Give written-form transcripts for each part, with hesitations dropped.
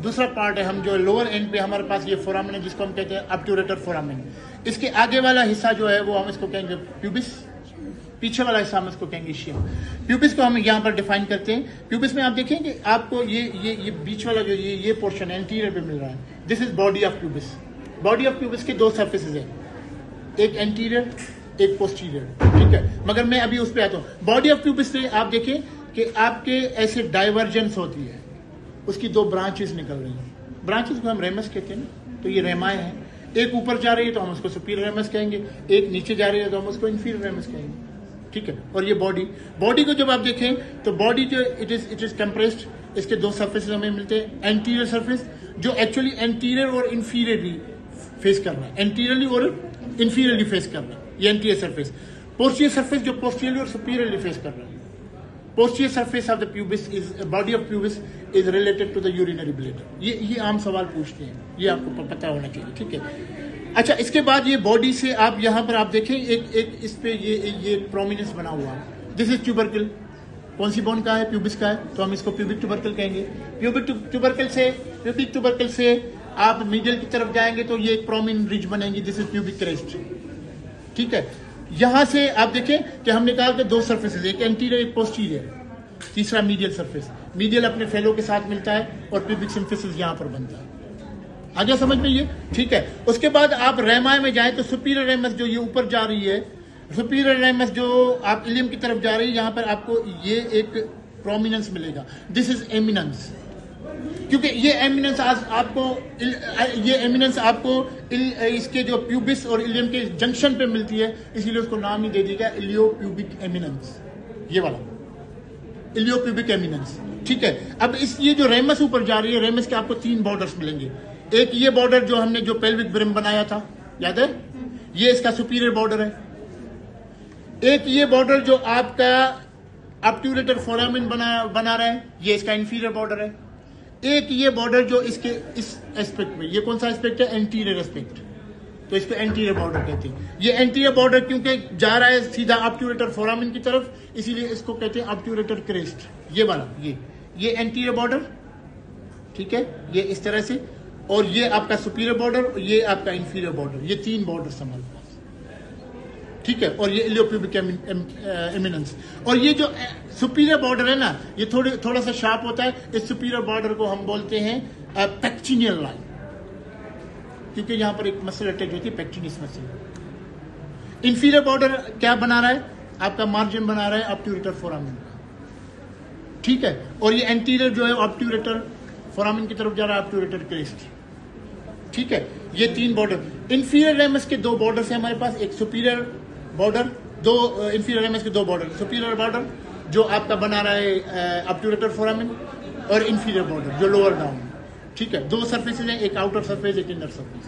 दूसरा पार्ट है, हम जो लोअर एंड पे हमारे पास ये फोरामेन है जिसको हम कहते हैं ऑब्ट्यूरेटर फोरामेन। इसके आगे वाला हिस्सा जो है वो हम इसको कहेंगे प्यूबिस, पीछे वाला हिस्सा हम इसको कहेंगे इशियम। प्यूबिस को हम यहाँ पर डिफाइन करते हैं। प्यूबिस में आप देखें कि आपको ये बीच वाला जो ये पोर्शन है एंटीरियर पे मिल रहा है, this is body of pubis. Body of pubis के दो सर्फेसेज है, एक एंटीरियर एक पोस्टीरियर, ठीक है। मगर मैं अभी उस पर आता हूँ। बॉडी ऑफ प्यूबिस से आप देखें कि आपके ऐसे डाइवर्जेंस होती है, उसकी दो ब्रांचेस निकल रही हैं। ब्रांचेस को हम रेमस कहते हैं ना, तो ये रेमाए हैं। एक ऊपर जा रही है तो हम उसको सुपीरियर रेमस कहेंगे, एक नीचे जा रही है तो हम उसको इंफीरियर रेमस कहेंगे, ठीक है। और ये बॉडी को जब आप देखें तो बॉडी जो इट इज कंप्रेस्ड, इसके दो सर्फेस हमें मिलते हैं। एंटीरियर सर्फेस जो एक्चुअली एंटीरियर और इंफीरियरली फेस कर रहा है, एंटीरियरली और इंफीरियरली फेस कर रहा है, ये एंटीरियर सर्फेस। पोस्टीरियर सर्फेस जो पोस्टीरियरली और सुपीरियरली फेस कर रहा है। Posterior surface of the pubis is body of pubis is related to the urinary bladder. ये आम सवाल पूछते हैं, ये आपको पता होना चाहिए, ठीक है। अच्छा, इसके बाद ये बॉडी से आप यहाँ पर आप देखें एक इस पे ये प्रोमिनेंस बना हुआ है, दिस इज ट्यूबरकल। कौन सी बोन का है? प्यूबिस का है, तो हम इसको प्यूबिक ट्यूबरकल कहेंगे। प्यूबिक ट्यूबरकल से आप मिडिल की तरफ जाएंगे तो ये एक प्रोमिनेंट रिज बनेगी, दिस इज प्यूबिक क्रेस्ट, ठीक है। यहां से आप देखें कि हम निकाल के दो सर्फेसेस, एक एंटीरियर एक पोस्टीरियर, तीसरा मीडियल सर्फेस। मीडियल अपने फेलो के साथ मिलता है और प्यूबिक सिम्फिसिस यहां पर बनता है। आ गया समझ में ये, ठीक है। उसके बाद आप रेमाए में जाएं तो सुपीरियर रेमस जो ये ऊपर जा रही है, सुपीरियर रेमस जो आप इलियम की तरफ जा रही है, यहां पर आपको ये एक प्रोमिनेंस मिलेगा, दिस इज एमिनेंस। क्योंकि ये एमिनेंस आपको इसके जो प्यूबिस और इलियम के जंक्शन पे मिलती है, इसीलिए उसको नाम ही दे दिया गया इलियो प्यूबिक एमिनेंस, ये वाला इलियो प्यूबिक एमिनेंस, ठीक है। अब ये जो रेमस ऊपर जा रही है, रेमस के आपको तीन बॉर्डर्स मिलेंगे। एक ये बॉर्डर जो हमने जो पेल्विक ब्रिम बनाया था, याद है, ये इसका सुपीरियर बॉर्डर है। एक ये बॉर्डर जो आपका ऑब्ट्यूरेटर फोरामेन बना रहा है, ये इसका इंफीरियर बॉर्डर है। एक ये बॉर्डर जो इसके इस एस्पेक्ट में, ये कौन सा एस्पेक्ट है? एंटीरियर एस्पेक्ट, तो इसको एंटीरियर बॉर्डर कहते हैं। ये एंटीरियर बॉर्डर क्योंकि जा रहा है सीधा ऑब्ट्यूरेटर फोरामेन की तरफ, इसीलिए इसको कहते हैं ऑब्ट्यूरेटर क्रेस्ट, ये वाला, ये एंटीरियर बॉर्डर, ठीक है, ये इस तरह से। और ये आपका सुपीरियर बॉर्डर, ये आपका इंफीरियर बॉर्डर, ये तीन बॉर्डर हमारे पास, ठीक है। और ये इलियोप्यूबिक एमिनेंस। और ये जो सुपीरियर बॉर्डर है ना, ये थोड़ा सा शार्प होता है। इस सुपीरियर बॉर्डर को हम बोलते हैं पेक्टिनियल लाइन, क्योंकि यहां पर एक मसल अटैच होती है, पेक्टिनियस मसल। इंफीरियर बॉर्डर क्या बना रहा है? आपका मार्जिन बना रहा है ऑब्ट्यूरेटर फोरामेन का, ठीक है। और ये एंटीरियर जो है ऑब्ट्यूरेटर फोरामेन की तरफ जा रहा है, ऑब्ट्यूरेटर क्रेस्ट, ठीक है। ये तीन बॉर्डर। इंफीरियर रेमस के दो बॉर्डर है हमारे पास, एक सुपीरियर बॉर्डर, दो इंफीरियर रेमस के दो बॉर्डर। सुपीरियर बॉर्डर जो आपका बना रहा है ऑब्ट्यूरेटर फोरामेन, और इंफीरियर बॉर्डर जो लोअर डाउन, ठीक है। दो सर्फेसेज हैं, एक आउटर सर्फेस एक इनर सर्फेस।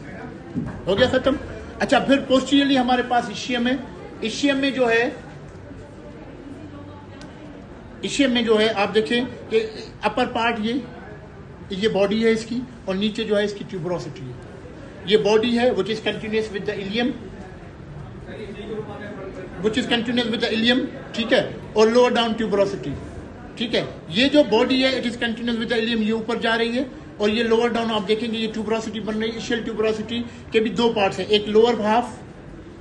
हो गया खत्म। अच्छा, फिर पोस्टीरियरली हमारे पास इशियम है। इशियम में जो है आप देखें कि अपर पार्ट ये बॉडी है इसकी, और नीचे जो है इसकी ट्यूबरोसिटी है। ये बॉडी है which is continuous with the ilium, ठीक है। और लोअर डाउन ट्यूबरोसिटी, ठीक है। ये जो बॉडी है it is continuous with the ilium, ये ऊपर जा रही है, और ये लोअर डाउन आप देखेंगे ये ट्यूबरोसिटी बन रही है। इशियल ट्यूबरोसिटी के भी दो पार्ट्स है, एक लोअर हाफ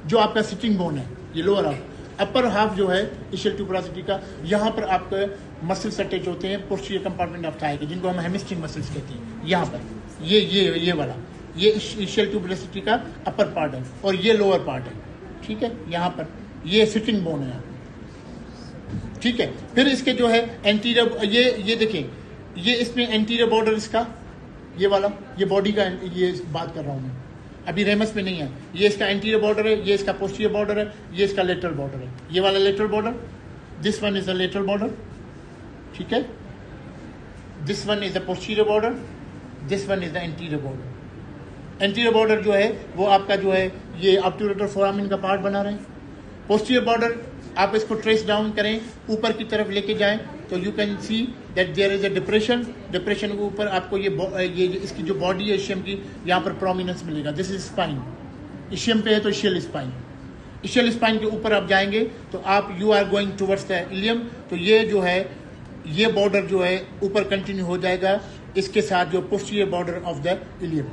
जो आपका सिटिंग बोन है, ये लोअर हाफ। अपर हाफ जो है इशियल ट्यूबरोसिटी का, यहाँ पर आपके मसल्स अटैच होते हैं पोस्टीरियर कंपार्टमेंट ऑफ थाई के, जिनको हम हैमस्ट्रिंग मसल्स कहते हैं। यहाँ पर ये वाला, ये इशियल ट्यूबरोसिटी का अपर पार्ट है, और ये लोअर पार्ट है, ठीक है। यहाँ पर ये सिटिंग बोन है, ठीक है। फिर इसके जो है एंटीरियर, ये देखें, ये इसमें एंटीरियर बॉर्डर इसका, ये वाला, ये बॉडी का, ये बात कर रहा हूं मैं, अभी रेमस में नहीं है। ये इसका एंटीरियर बॉर्डर है, ये इसका पोस्टीरियर बॉर्डर है, ये इसका लेटरल बॉर्डर है। ये वाला lateral border, this one is the lateral border, ठीक है। This one is the posterior border, this one is the anterior border. Anterior border जो है वो आपका जो है ये ऑब्ट्यूरेटर फोरामेन का पार्ट बना रहे हैं। पोस्टीरियर बॉर्डर आप इसको ट्रेस डाउन करें, ऊपर की तरफ लेके जाएं तो you can see that there is a depression के ऊपर आपको ये इसकी जो बॉडी है इशियम की, यहाँ पर प्रोमिनेंस मिलेगा। दिस इज स्पाइन, इशियम पे है तो इशियल स्पाइन के ऊपर आप जाएंगे तो आप you are going towards the ilium, तो ये जो है ये बॉर्डर जो है ऊपर कंटिन्यू हो जाएगा इसके साथ जो posterior border of the ilium,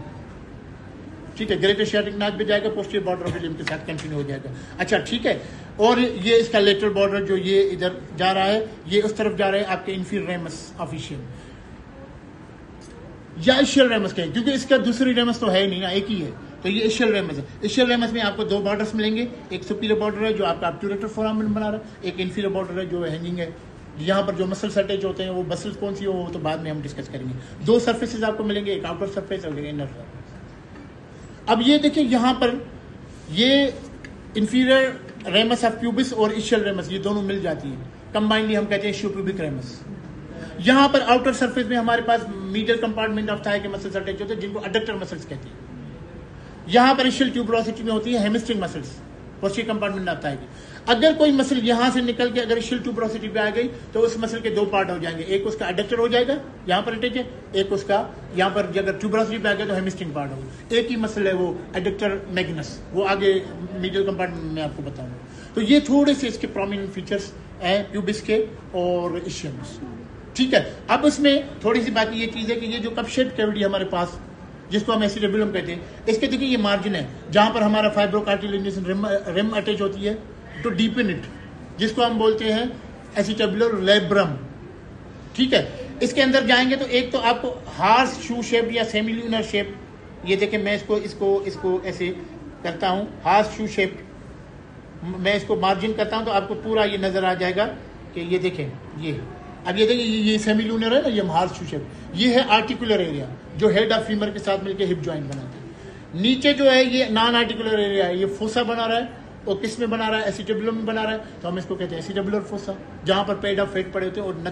ठीक है, ग्रेटर शियाटिक नाच भी जाएगा, पोस्टीरियर बॉर्डर ऑफ इलियम के साथ कंटिन्यू हो जाएगा। अच्छा ठीक है, और ये इसका लेटरल बॉर्डर जो ये इधर जा रहा है, ये उस तरफ जा रहा है आपके इंफीरियर रेमस ऑफ इशियम या इशियल रेमस के, क्योंकि इसका दूसरी रेमस तो है नहीं ना, एक ही है, तो ये इशियल रेमस है। इशियल रेमस में आपको दो बॉर्डर्स मिलेंगे, एक सुपीरियर बॉर्डर है जो आपका ऑब्ट्यूरेटर फोरामेन बना रहा है, एक इंफीरियर बॉर्डर है जो हैंगिंग है। यहाँ पर जो मसल्स अटैच होते हैं वो मसल्स कौन सी हो वो तो बाद में हम डिस्कस करेंगे। दो सर्फेसेस आपको मिलेंगे, एक आउटर सर्फेस और एक इनर सर्फेस। अब ये देखिए यहाँ पर ये इंफीरियर रेमस ऑफ प्यूबिस और इशियल रेमस ये दोनों मिल जाती है, कंबाइनली हम कहते हैं इशियोप्यूबिक रेमस। यहाँ पर आउटर सरफेस में हमारे पास मीडियल कंपार्टमेंट ऑफ थाई के मसल्स अटैच होते हैं जिनको अडक्टर मसल्स कहते हैं। यहाँ पर इशियल ट्यूबरोसिटी में होती है hamstring muscles, posterior compartment of thigh की। अगर कोई मसल यहाँ से निकल के अगर इशियल ट्यूबरोसिटी पे आ गई तो उस मसल के दो पार्ट हो जाएंगे, एक उसका अडक्टर हो जाएगा यहाँ पर अटैच है, एक उसका यहाँ पर अगर ट्यूबरोसिटी पे आ गया तो हेमिस्ट्रिंग पार्ट होगा। एक ही मसल है वो एडक्टर मैग्नस, वो आगे मीडियल कंपार्टमेंट में आपको बताऊंगा। तो ये थोड़े से इसके प्रोमिनेंट फीचर्स हैं प्यूबिस के और इशियम्स, ठीक है। अब इसमें थोड़ी सी बाकी ये चीज है कि ये जो कप शेप कैविटी हमारे पास जिसको हम एसिटेबुलम कहते हैं, इसके देखिए ये मार्जिन है जहां पर हमारा फाइब्रोकार्टिलेजिनस रिम अटैच होती है तो डीपन इट, जिसको हम बोलते हैं एसिटेबुलर लेब्रम, ठीक है। इसके अंदर जाएंगे तो एक तो आपको हार्स शू शेप या सेमिल्यूनर शेप, ये देखें मैं इसको ऐसे करता हूँ, हार्स शू शेप मैं इसको मार्जिन करता हूँ तो आपको पूरा ये नजर आ जाएगा कि ये देखें ये, अब ये देखिए ये सेमिल्यूनर है ना, ये हार्स शू शेप, ये है आर्टिकुलर एरिया जो हेड ऑफ फीमर के साथ मिलकर हिप जॉइंट बनाते हैं। नीचे जो है ये नॉन आर्टिकुलर एरिया है, ये फोसा बना रहा है और किस में बना रहा है, एसिटेबुलम में बना रहा है, तो हम इसको कहते हैं एसिटेबुलर फोसा, जहां पर पेड ऑफ फेट पड़े होते हैं और